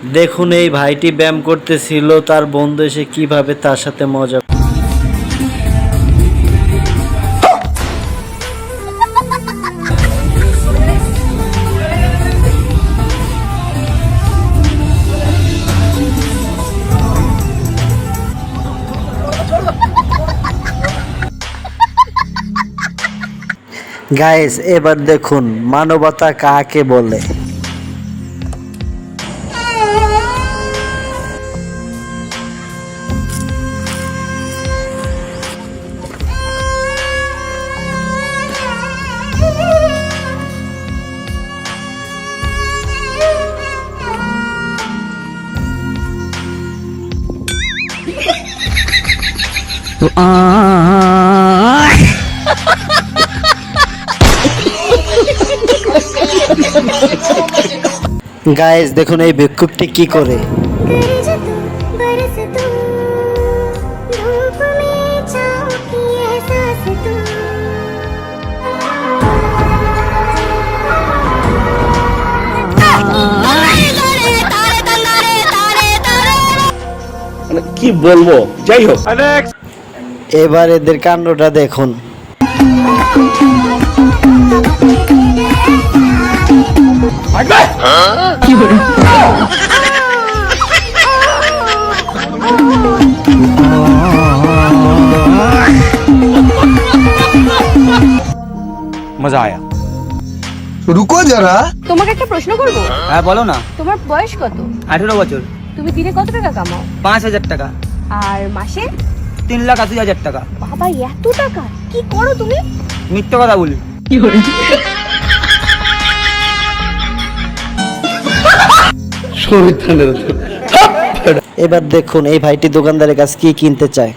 দেখুন এই ভাইটি ব্যায়াম করতেছিল, তার বন্ধু এসে কিভাবে তার সাথে মজা। গাইস এবার দেখুন মানবতা কাকে বলে। গাইস দেখুন এই ভিক্ষুকটি কি করে। কি বলবো, যাই হোক। এবার এদের কাণ্ডটা দেখুন। মজা আয়া। রুকো যারা, তোমাকে একটা প্রশ্ন করব। হ্যাঁ বলো না। তোমার বয়স কত? 18 বছর। তুমি দিনে কত টাকা কামাও? 5000 টাকা। আর মাসে? 3,80,000 টাকা। বাবা এত টাকা, কি করো তুমি? মিথ্যে কথা বলি। এবার দেখুন এই ভাইটি দোকানদারের কাছে কি কিনতে চায়।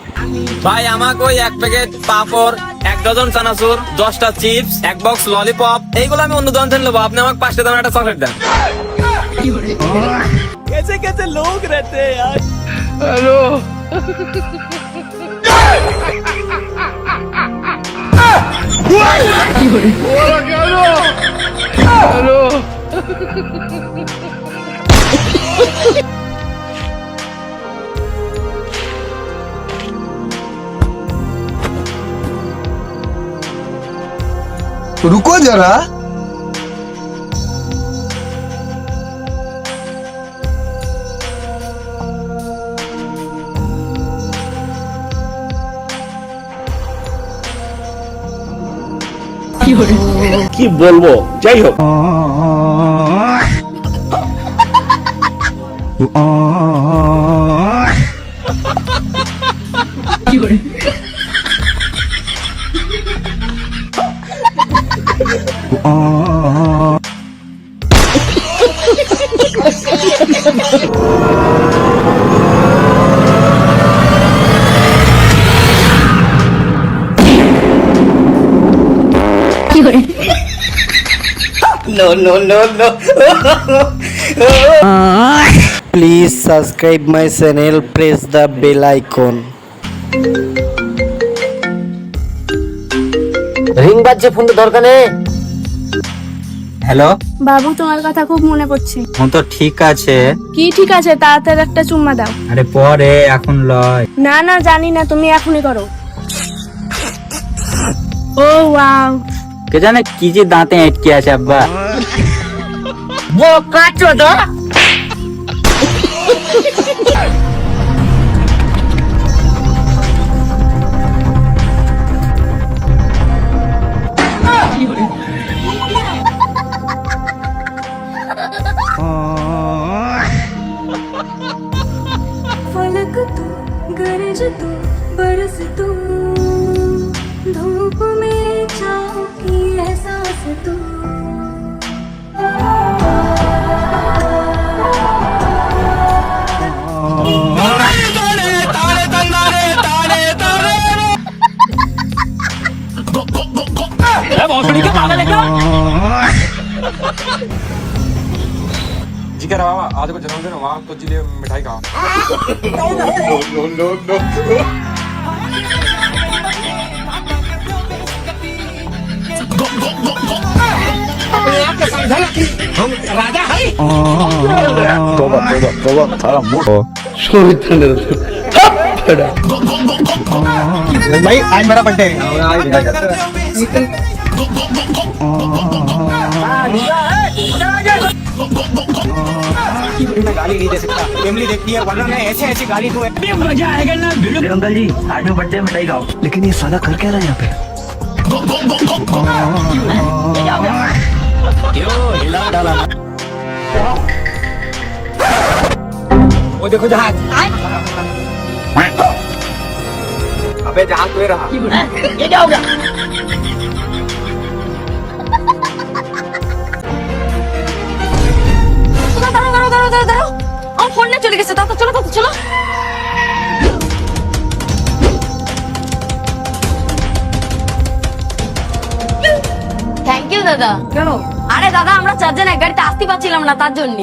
ভাই আমাকে ওই 1 প্যাকেট পাপড়, 1 ডজন চানাচুর, 10টা চিপস, 1 বক্স ললিপপ, এইগুলো আমি অন্য দোকান থেকে নেবো। আপনি আমাকে 5টা দামের একটা চকলেট দেন। कैसे कैसे लोग रहते हैं यार। हेलो रुको जरा, কি বলবো, যাই হোক। No no no no. Please subscribe my channel, press the bell icon. Ring বাজছে, ফোনটা দরকার নেই। হ্যালো বাবু তোমার কথা খুব মনে পড়ছে। ফোন তো ঠিক আছে। কি ঠিক আছে, তাড়াতাড়ি একটা চুম্মা দাও। আরে পরে, এখন লয়। না না জানি না, তুমি এখনই করো। ও ওয়াও, কে জানে কি যে দাঁতে আটকে আছে আব্বা। বোকা চোদা। फलक तू, गरज तू, बरस तू, धूप में छाँव की एहसास तू। जी कह रहा बाबा आज को जन्मदिन है, वहाँ तो जिले मिठाई कहाँ। तो भाई आज मेरा बर्थडे गाली नहीं दे सकता फैमिली देखती है वरना मैं ऐसे ऐसी गाली दूं मजा आएगा ना अंकल जी आज में बर्थडे मिठाई खाओ लेकिन ये साला कर क्या रहा है यहाँ पे हिला डाला वो देखो जहाज अबे जहाज तो रहा ये क्या हो गया দাঁড়াও আমার ফোন নিয়ে চলে গেছে চলো চলো থ্যাংক ইউ দাদা কেন আরে দাদা আমরা চারজন এক গাড়িতে আসতে পারছিলাম না তার জন্য